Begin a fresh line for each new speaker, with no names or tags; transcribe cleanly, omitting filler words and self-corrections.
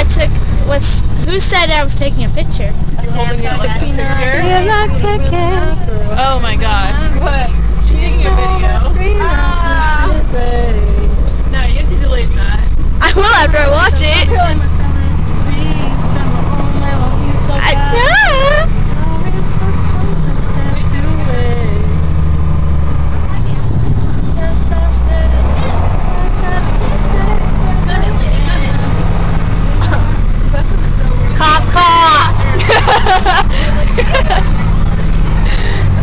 Who said I was taking a picture?
Holding a picture?
Oh my gosh.
What? She's taking a video. No, you have to delete that.
I will after I watch it.